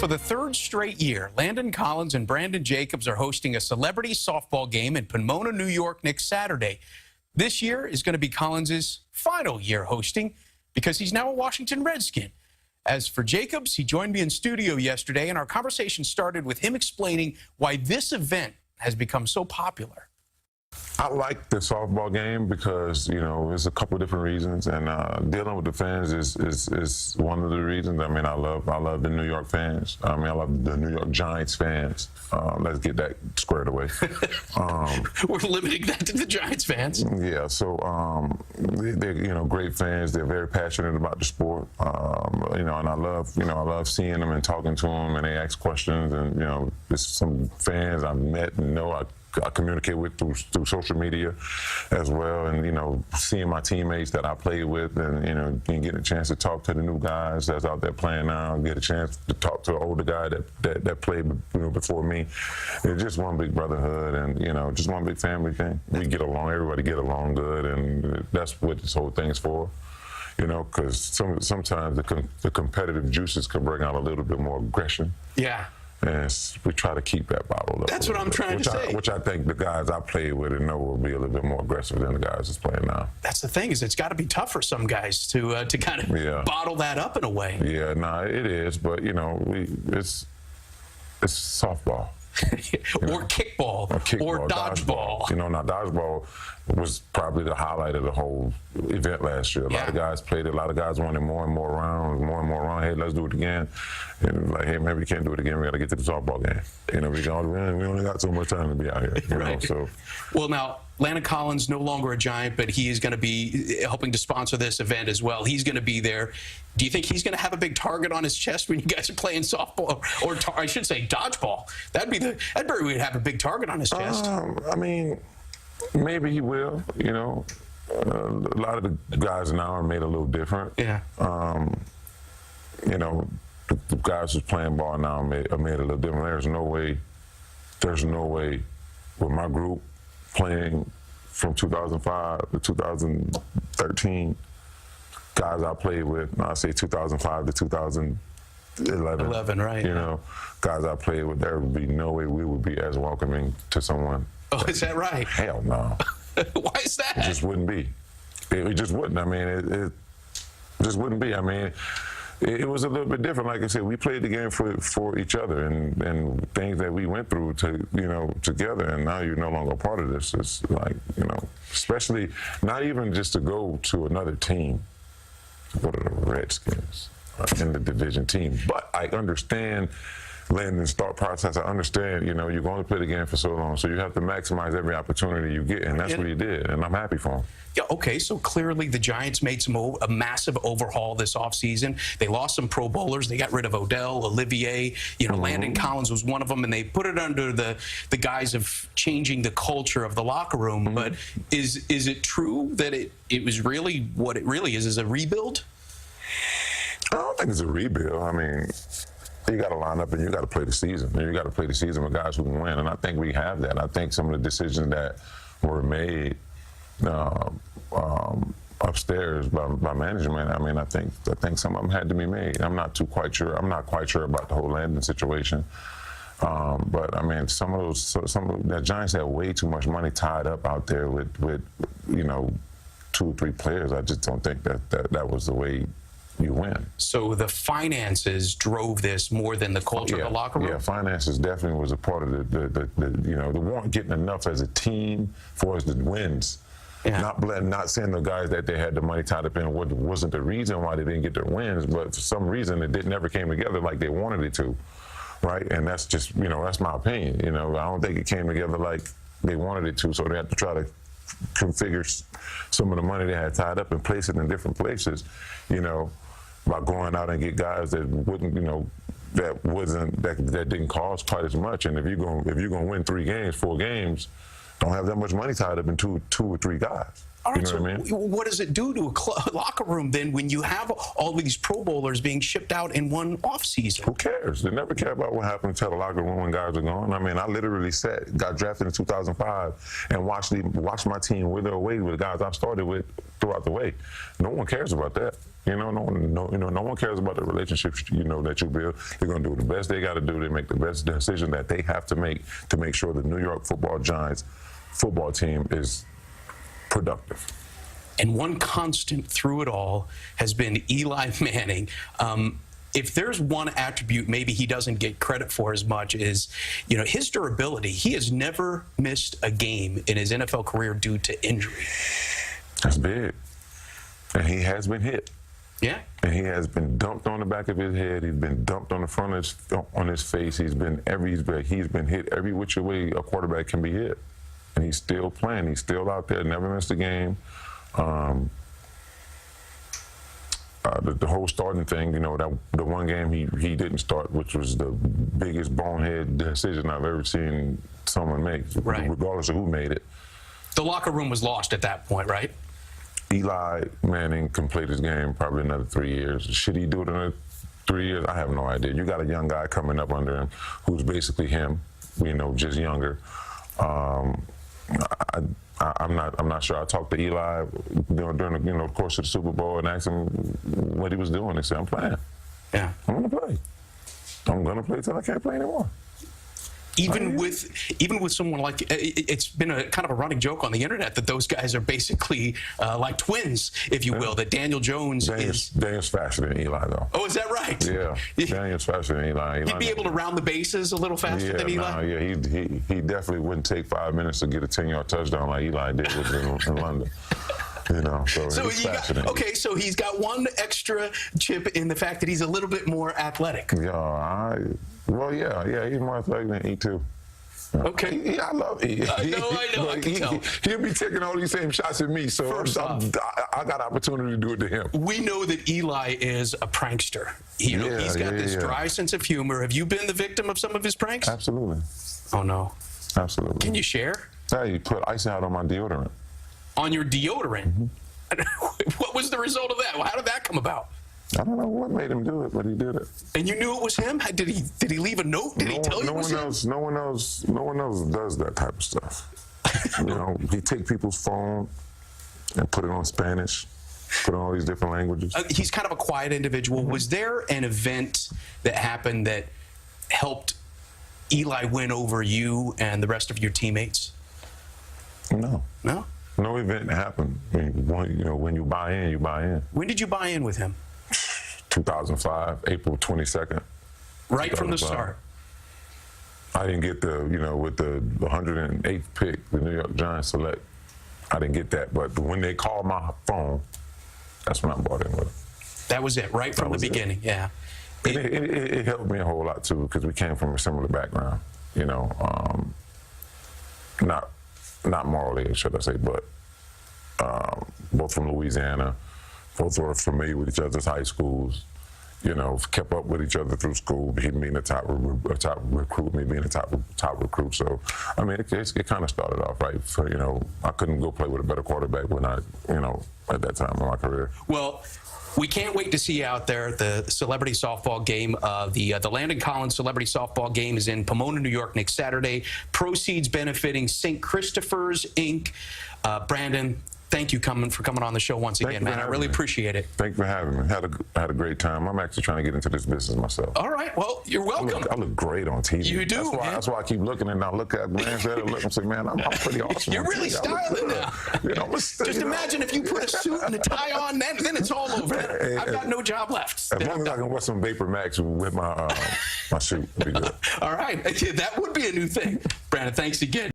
For the third straight year, Landon Collins and Brandon Jacobs are hosting a celebrity softball game in Pomona, New York next Saturday. This year is going to be Collins' final year hosting because he's now a Washington Redskin. As for Jacobs, he joined me in studio yesterday, and our conversation started with him explaining why this event has become so popular. I like the softball game because, there's a couple of different reasons, and dealing with the fans is one of the reasons. I mean, I love the New York fans. I love the New York Giants fans. Let's get that squared away. We're limiting that to the Giants fans. Yeah, so they're great fans. They're very passionate about the sport. And I love seeing them and talking to them, and they ask questions. And there's some fans I've met and I communicate with through social media as well, and seeing my teammates that I play with, and getting a chance to talk to the new guys that's out there playing now, get a chance to talk to an older guy that played before me. It's just one big brotherhood, and just one big family thing. We get along, everybody get along good, and that's what this whole thing is for. Because sometimes the competitive juices can bring out a little bit more aggression. Yeah. And we try to keep that bottled up. That's what I'm trying to say. Which I think the guys I played with and know will be a little bit more aggressive than the guys that's playing now. That's the thing, is it's got to be tough for some guys to kind of bottle that up in a way. Yeah, no, it is, but it's softball. Or kickball, or dodgeball. Now dodgeball was probably the highlight of the whole event last year. A lot of guys played it. A lot of guys wanted more and more rounds, Hey, let's do it again. And like, hey, man, we can't do it again. We got to get to the softball game. We only got so much time to be out here. Right. So. Well, now Landon Collins no longer a Giant, but he is going to be helping to sponsor this event as well. He's going to be there. Do you think he's going to have a big target on his chest when you guys are playing softball, or I should say dodgeball? That'd be have a big target on his chest. Maybe he will. A lot of the guys now are made a little different. Yeah. The guys who's playing ball now are made a little different. There's no way with my group playing from 2005 to 2013, guys I played with, I say 2005 to 2011. 11, right. Guys I played with, there would be no way we would be as welcoming to someone. Oh, is that right? Hell no. Why is that? It just wouldn't be. It just wouldn't. It just wouldn't be. It was a little bit different. Like I said, we played the game for each other, and things that we went through together, and now you're no longer a part of this. It's like, especially not even just to go to another team, go to the Redskins in the division team. But I understand Landon's thought process. I understand, you're going to play the game for so long, so you have to maximize every opportunity you get, and that's what he did, and I'm happy for him. Yeah, okay, so clearly the Giants made a massive overhaul this offseason. They lost some Pro Bowlers. They got rid of Odell, Olivier. Landon Collins was one of them, and they put it under the guise of changing the culture of the locker room. But is it true that it was really what it really is a rebuild? I don't think it's a rebuild. You got to line up and you got to play the season. You got to play the season with guys who can win, and I think we have that. I think some of the decisions that were made upstairs by management, I think some of them had to be made. I'm not quite sure about the whole Landon situation. But some of the Giants had way too much money tied up out there with 2 or 3 players. I just don't think that was the way you win. So the finances drove this more than the culture of the locker room? Yeah, finances definitely was a part of the weren't getting enough as a team for us to wins. Yeah. Not saying the guys that they had the money tied up in wasn't the reason why they didn't get their wins, but for some reason it never came together like they wanted it to, right? And that's just, that's my opinion. I don't think it came together like they wanted it to, so they had to try to configure some of the money they had tied up and place it in different places, by going out and get guys that wouldn't, that didn't cost quite as much. And if you're gonna win 3 games, 4 games, don't have that much money tied up in two or three guys. All right, You know so what I mean? what does it do to a locker room then when you have all these Pro Bowlers being shipped out in one offseason? Who cares? They never care about what happened to the locker room when guys are gone. I mean, I literally got drafted in 2005 and watched my team wither away with guys I've started with throughout the way. No one cares about that. No one cares about the relationships, that you build. They're going to do the best they got to do. They make the best decision that they have to make sure the New York Football Giants football team is productive. And one constant through it all has been Eli Manning. If there's one attribute maybe he doesn't get credit for as much is, his durability. He has never missed a game in his NFL career due to injury. That's big. And he has been hit. Yeah. And he has been dumped on the back of his head. He's been dumped on the front of his face. He's been hit every which way a quarterback can be hit. And he's still playing. He's still out there, never missed a game. The whole starting thing, the one game he didn't start, which was the biggest bonehead decision I've ever seen someone make, right, regardless of who made it. The locker room was lost at that point, right? Eli Manning can play this game probably another 3 years. Should he do it in another 3 years? I have no idea. You got a young guy coming up under him who's basically him, just younger. I'm not sure. I talked to Eli during the course of the Super Bowl and asked him what he was doing. He said, "I'm playing. Yeah, I'm gonna play. I'm gonna play till I can't play anymore." Even with someone like, it's been a kind of a running joke on the internet that those guys are basically like twins, if you will. That Daniel Jones Daniel's faster than Eli, though. Oh, is that right? Yeah, Daniel's faster than Eli. He'd be able to round the bases a little faster than Eli. He definitely wouldn't take 5 minutes to get a 10-yard touchdown like Eli did in London. So he's got one extra chip in the fact that he's a little bit more athletic. Yeah, he's more athletic than E too. Okay. I love E. I know. I can tell. He'll be taking all these same shots at me, so I got opportunity to do it to him. We know that Eli is a prankster. He's got this dry sense of humor. Have you been the victim of some of his pranks? Absolutely. Oh, no. Absolutely. Can you share? He put ice out on my deodorant. On your deodorant? Mm-hmm. What was the result of that? How did that come about? I don't know what made him do it, but he did it. And you knew it was him? Did he leave a note? Did he tell you it was him? No one else does that type of stuff. He take people's phone and put it on Spanish, put it on all these different languages. He's kind of a quiet individual. Mm-hmm. Was there an event that happened that helped Eli win over you and the rest of your teammates? No. No? No event happened. When you buy in, you buy in. When did you buy in with him? 2005, April 22nd. Right from the start. I didn't get with the 108th pick, the New York Giants select. I didn't get that, but when they called my phone, that's when I bought in with him. That was it, right from the beginning. Yeah. It helped me a whole lot too because we came from a similar background. Not morally, should I say, but both from Louisiana, both were familiar with each other's high schools, kept up with each other through school, he being a top recruit, me being a top recruit. So, I mean, it kind of started off right. So, I couldn't go play with a better quarterback when at that time in my career. Well, we can't wait to see you out there at the celebrity softball game. The Landon Collins celebrity softball game is in Pomona, New York, next Saturday. Proceeds benefiting St. Christopher's, Inc. Brandon, thank you for coming on the show once again, man. I really appreciate it. Thank you for having me. Had a great time. I'm actually trying to get into this business myself. All right. Well, you're welcome. I look great on TV. You do. That's why I keep looking and I look at Grant's head and look and say, man, I'm pretty awesome. You're really styling now. Just imagine if you put a suit and a tie on, then it's all over. I've got no job left. As long as I can wear some Vapor Max with my suit, it'll be good. All right. That would be a new thing. Brandon, thanks again.